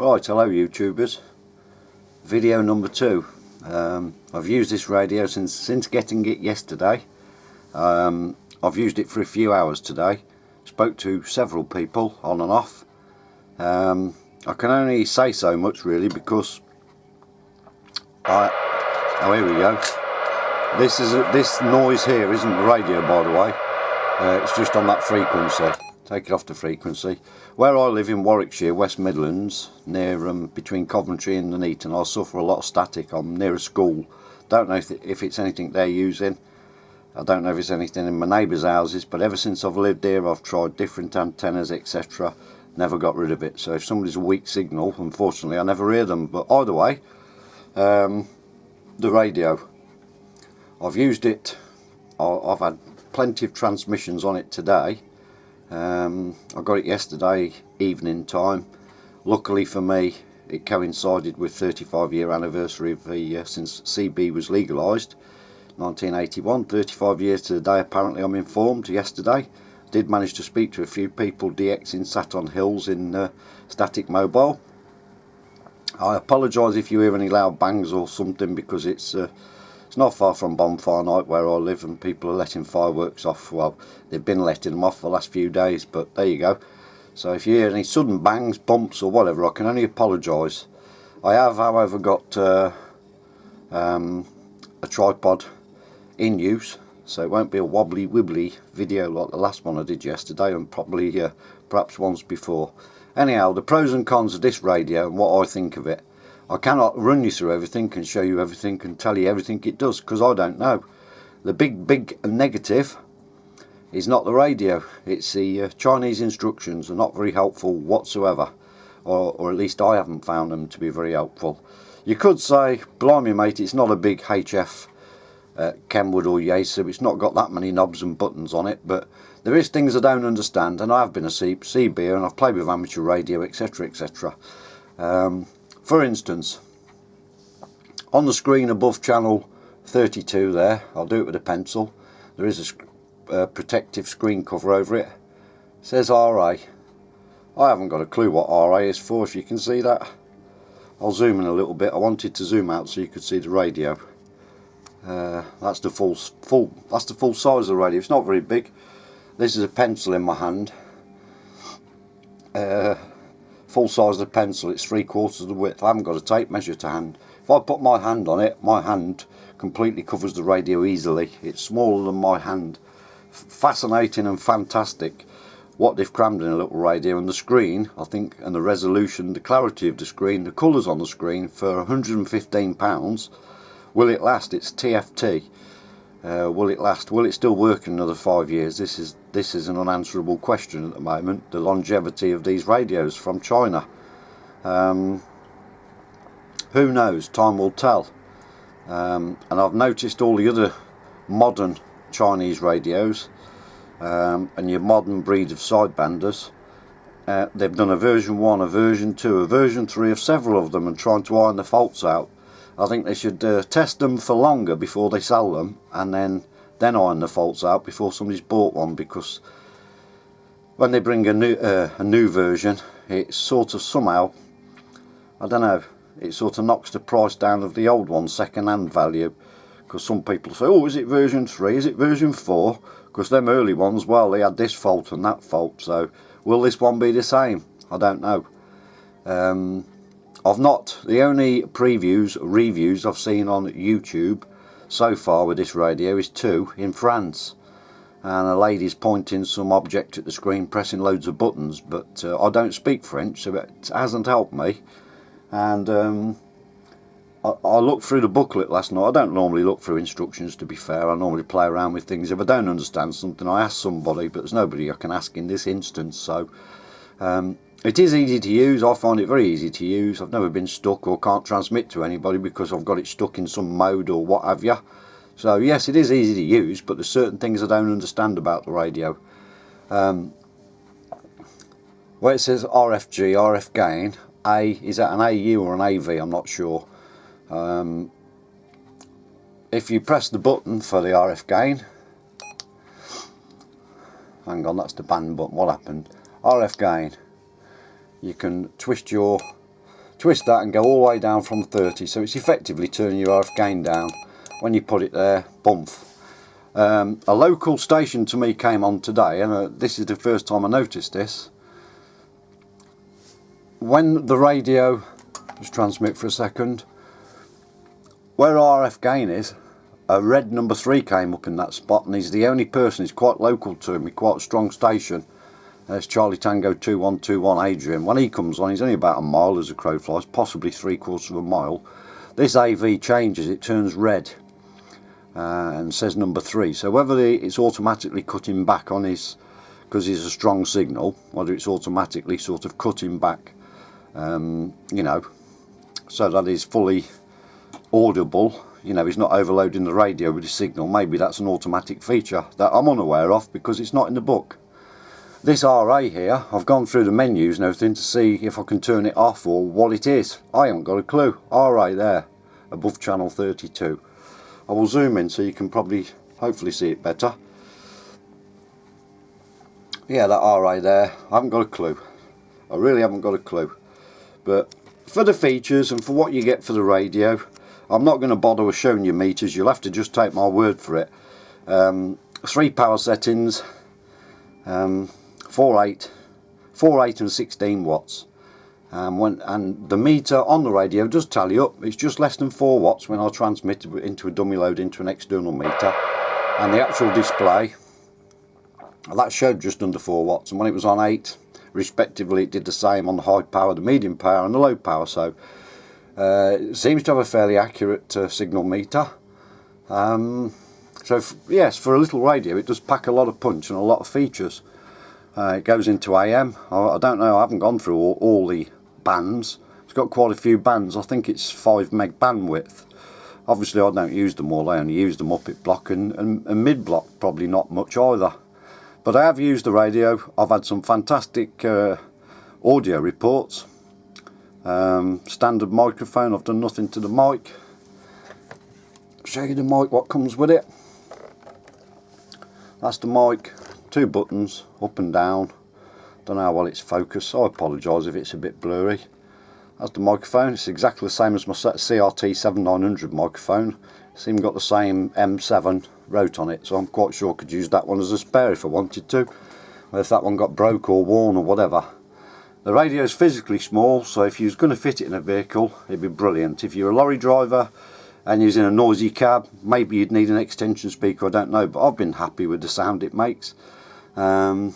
Right, hello YouTubers. Video number 2. I've used this radio since getting it yesterday. I've used it for a few hours today. Spoke to several people on and off. I can only say so much really because oh, here we go. This noise here isn't the radio, by the way. It's just on that frequency. Take it off the frequency. Where I live in Warwickshire, West Midlands, near between Coventry and Nuneaton, I suffer a lot of static. I'm near a school. Don't know if it's anything they're using. I don't know if it's anything in my neighbours' houses, but ever since I've lived here I've tried different antennas, etc. Never got rid of it. So if somebody's a weak signal, unfortunately I never hear them. But either way, the radio, I've used it. I've had plenty of transmissions on it today. I got it yesterday evening time. Luckily for me, it coincided with 35-year anniversary of since CB was legalised, 1981. 35 years to the day, apparently, I'm informed. Yesterday, did manage to speak to a few people DXing sat on hills in static mobile. I apologise if you hear any loud bangs or something, because it's not far from bonfire night where I live, and people are letting fireworks off. Well, they've been letting them off for the last few days, but there you go. So if you hear any sudden bangs, bumps or whatever, I can only apologise. I have, however, got a tripod in use, so it won't be a wobbly wibbly video like the last one I did yesterday, and probably perhaps once before. Anyhow, the pros and cons of this radio and what I think of it. I cannot run you through everything and show you everything and tell you everything it does, because I don't know. The big negative is not the radio, it's the Chinese instructions. Are not very helpful whatsoever, or at least I haven't found them to be very helpful. You could say, blimey mate, it's not a big HF Kenwood or Yaesu, it's not got that many knobs and buttons on it, but there is things I don't understand, and I have been a CBer and I've played with amateur radio, etc, etc. For instance, on the screen above channel 32 there, I'll do it with a pencil, there is a protective screen cover over it. It says RA. I haven't got a clue what RA is for, if you can see that. I'll zoom in a little bit. I wanted to zoom out so you could see the radio. That's the full size of the radio. It's not very big. This is a pencil in my hand. Full size of the pencil, it's 3/4 of the width. I haven't got a tape measure to hand. If I put my hand on it, my hand completely covers the radio easily. It's smaller than my hand. Fascinating and fantastic what they've crammed in a little radio. And the screen, I think, and the resolution, the clarity of the screen, the colours on the screen, for £115. Will it last? It's TFT. Will it last? Will it still work in another 5 years? This is an unanswerable question at the moment. The longevity of these radios from China. Who knows? Time will tell. And I've noticed all the other modern Chinese radios and your modern breed of sidebanders. They've done a version 1, a version 2, a version 3 of several of them, and trying to iron the faults out. I think they should test them for longer before they sell them, and then iron the faults out before somebody's bought one, because when they bring a new version, it sort of somehow, I don't know, it sort of knocks the price down of the old one, second-hand value, because some people say, oh, is it version 3, is it version 4? Because them early ones, well, they had this fault and that fault, so will this one be the same? I don't know. The only reviews I've seen on YouTube so far with this radio is 2 in France, and a lady's pointing some object at the screen, pressing loads of buttons, but I don't speak French, so it hasn't helped me. And I looked through the booklet last night. I don't normally look through instructions, to be fair. I normally play around with things. If I don't understand something, I ask somebody, but there's nobody I can ask in this instance. So it is easy to use. I find it very easy to use. I've never been stuck or can't transmit to anybody because I've got it stuck in some mode or what have you. So yes, it is easy to use, but there's certain things I don't understand about the radio. Where it says RFG, RF gain, is that an AU or an AV? I'm not sure. If you press the button for the RF gain, hang on, that's the band button. What happened? RF gain. You can twist your twist that and go all the way down from 30, so it's effectively turning your RF gain down. When you put it there, bump. A local station to me came on today, and this is the first time I noticed this. When the radio, just transmit for a second, where RF gain is, a red number 3 came up in that spot, and he's the only person, he's quite local to me, quite a strong station. There's Charlie Tango 2121 Adrian. When he comes on, he's only about a mile as a crow flies, possibly 3/4 of a mile. This AV changes, it turns red and says number 3. So whether it's automatically cutting back on his, because he's a strong signal, whether it's automatically sort of cutting back, you know, so that he's fully audible. You know, he's not overloading the radio with his signal. Maybe that's an automatic feature that I'm unaware of because it's not in the book. This RA here, I've gone through the menus and everything to see if I can turn it off or what it is. I haven't got a clue. RA there, above channel 32. I will zoom in so you can probably, hopefully see it better. Yeah, that RA there, I haven't got a clue. I really haven't got a clue. But for the features and for what you get for the radio, I'm not going to bother with showing you meters, you'll have to just take my word for it. 3 power settings, 4, 8 and 16 watts. And the meter on the radio does tally up, it's just less than 4 watts when I transmit it into a dummy load into an external meter. And the actual display, that showed just under 4 watts, and when it was on 8, respectively, it did the same on the high power, the medium power and the low power. So it seems to have a fairly accurate signal meter. Yes, for a little radio it does pack a lot of punch and a lot of features. It goes into AM. I don't know, I haven't gone through all the bands. It's got quite a few bands. I think it's 5 meg bandwidth. Obviously I don't use them all, I only use them up at block and mid block, probably not much either. But I have used the radio. I've had some fantastic audio reports. Standard microphone, I've done nothing to the mic. Show you the mic, what comes with it. That's the mic, 2 buttons, up and down. Don't know how well it's focused, so I apologise if it's a bit blurry. That's the microphone, it's exactly the same as my ctr2000 microphone. It's even got the same M7 rote on it, so I'm quite sure I could use that one as a spare if I wanted to, or if that one got broke or worn or whatever. The radio is physically small, so if you was going to fit it in a vehicle, it'd be brilliant. If you're a lorry driver and you're in a noisy cab, maybe you'd need an extension speaker, I don't know, but I've been happy with the sound it makes. I've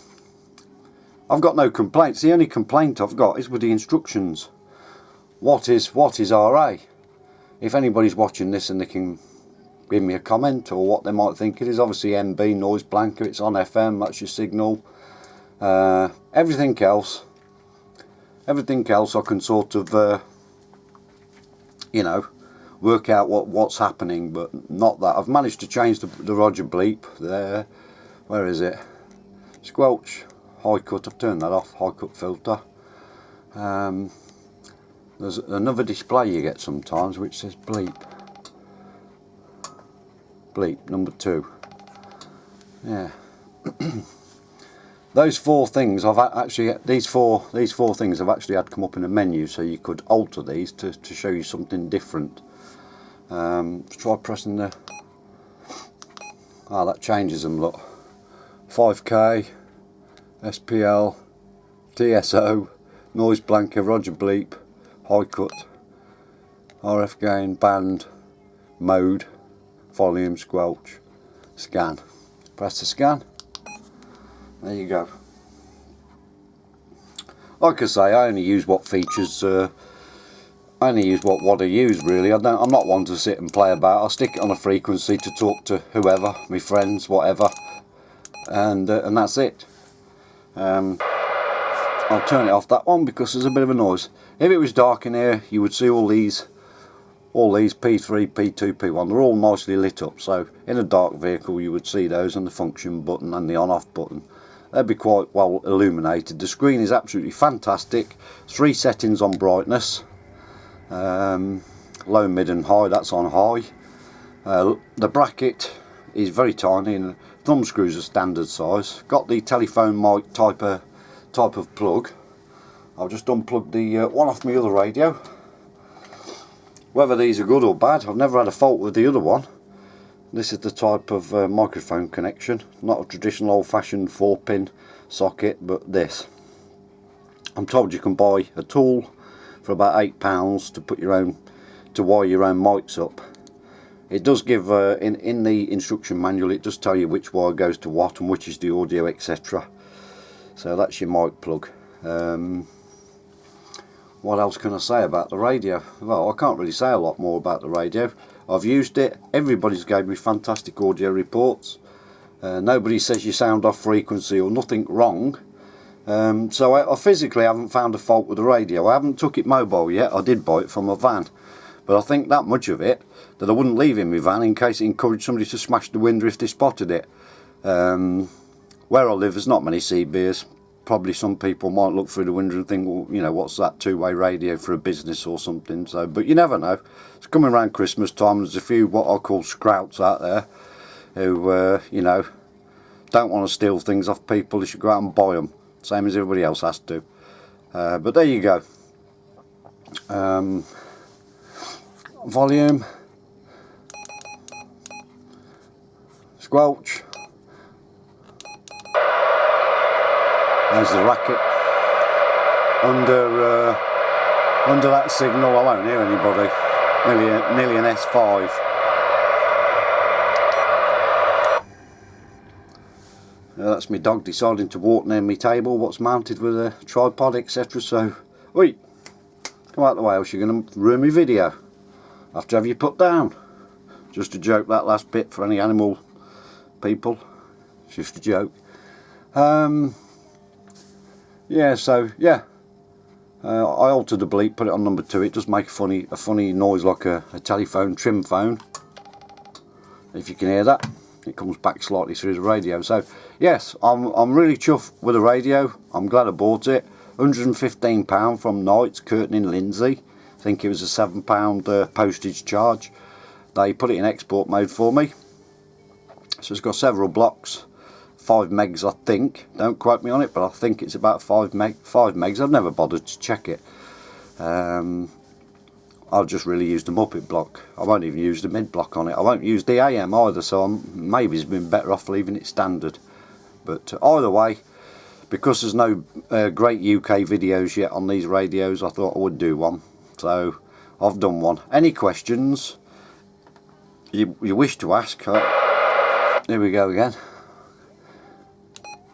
got no complaints. The only complaint I've got is with the instructions. What is RA? If anybody's watching this and they can give me a comment or what they might think it is. Obviously MB, noise blanker, it's on FM, that's your signal. Everything else I can sort of you know, work out what's happening, but not that. I've managed to change the Roger bleep there. Where is it? Squelch, high cut, I've turned that off, high cut filter. There's another display you get sometimes which says bleep. Bleep number 2. Yeah. Those 4 things I've actually, these four things I've actually had come up in a menu, so you could alter these to show you something different. Let's try pressing the, that changes them, look. 5K, SPL, TSO, noise blanker, Roger bleep, high cut, RF gain, band, mode, volume, squelch, scan. Press the scan. There you go. Like I say, I only use what features. I only use what I use really. I'm not one to sit and play about. I'll stick it on a frequency to talk to whoever, my friends, whatever, and that's it. I'll turn it off that one because there's a bit of a noise. If it was dark in here, you would see all these P3, P2, P1, they're all nicely lit up. So in a dark vehicle you would see those, and the function button and the on-off button. They'd be quite well illuminated. The screen is absolutely fantastic. 3 settings on brightness. Low, mid and high, that's on high. The bracket is very tiny and thumb screws are standard size. Got the telephone mic type of plug. I'll just unplug the one off my other radio. Whether these are good or bad, I've never had a fault with the other one. This is the type of microphone connection, not a traditional old-fashioned 4-pin socket, but this. I'm told you can buy a tool for about £8 to put your own, to wire your own mics up. It does give in the instruction manual, it does tell you which wire goes to what and which is the audio, etc. So that's your mic plug. What else can I say about the radio? Well, I can't really say a lot more about the radio. I've used it. Everybody's gave me fantastic audio reports. Nobody says you sound off frequency or nothing wrong. So I physically haven't found a fault with the radio. I haven't took it mobile yet. I did buy it from a van, but I think that much of it that I wouldn't leave in my van in case it encouraged somebody to smash the window if they spotted it. Where I live there's not many CBs. Probably some people might look through the window and think, well, you know, what's that two-way radio for a business or something. So, but you never know. It's coming around Christmas time. There's a few what I call scrouts out there who, you know, don't want to steal things off people. They should go out and buy them, same as everybody else has to. But there you go. Volume, squelch. There's the racket. Under that signal I won't hear anybody. Nearly an S5. That's my dog deciding to walk near my table, what's mounted with a tripod, etc. So, oi, come out the way else you're going to ruin my video. I have to have you put down. Just a joke, that last bit, for any animal people. It's just a joke. Yeah, so yeah, I altered the bleep, put it on number 2. It does make a funny noise like a telephone trim phone. If you can hear that, it comes back slightly through the radio. So yes, I'm really chuffed with the radio. I'm glad I bought it. £115 from Knights, Curtin in Lindsay. I think it was a £7 postage charge. They put it in export mode for me. So it's got several blocks. 5 megs I think, don't quote me on it, but I think it's about 5 megs. I've never bothered to check it. I'll just really use the Muppet block. I won't even use the mid block on it. I won't use the AM either, so maybe it's been better off leaving it standard. But either way, because there's no great UK videos yet on these radios, I thought I would do one. So I've done one. Any questions you wish to ask? Here we go again.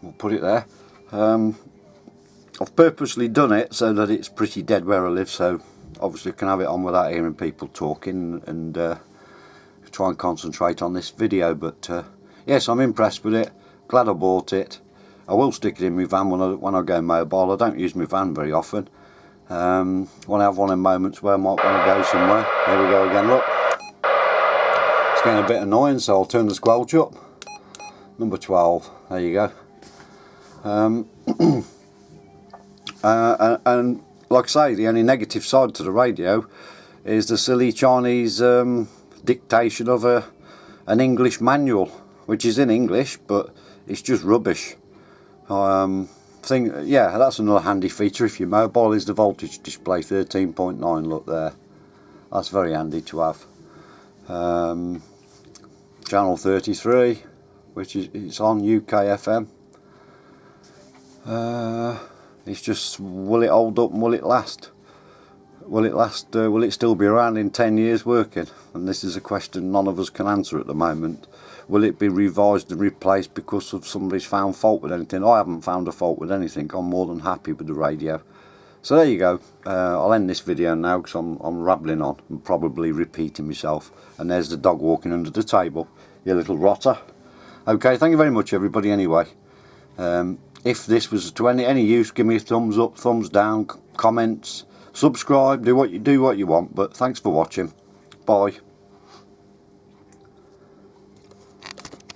We'll put it there. I've purposely done it so that it's pretty dead where I live, so obviously I can have it on without hearing people talking and try and concentrate on this video. But yes, I'm impressed with it. Glad I bought it. I will stick it in my van when I go mobile. I don't use my van very often. When I have one of moments where I might want to go somewhere. Here we go again, look. It's getting a bit annoying, so I'll turn the squelch up. Number 12, there you go. And like I say, the only negative side to the radio is the silly Chinese dictation of an English manual, which is in English, but it's just rubbish. Yeah, that's another handy feature if you're mobile, is the voltage display 13.9. Look there, that's very handy to have. Channel 33, which is it's on UK FM. It's just, will it hold up and will it last? Will it last? Will it still be around in 10 years working? And this is a question none of us can answer at the moment. Will it be revised and replaced because of somebody's found fault with anything? I haven't found a fault with anything. I'm more than happy with the radio. So there you go. I'll end this video now because I'm rambling on and probably repeating myself. And there's the dog walking under the table, you little rotter. Okay, thank you very much everybody anyway. If this was to any use, give me a thumbs up, thumbs down, comments, subscribe, do what you want. But thanks for watching. Bye.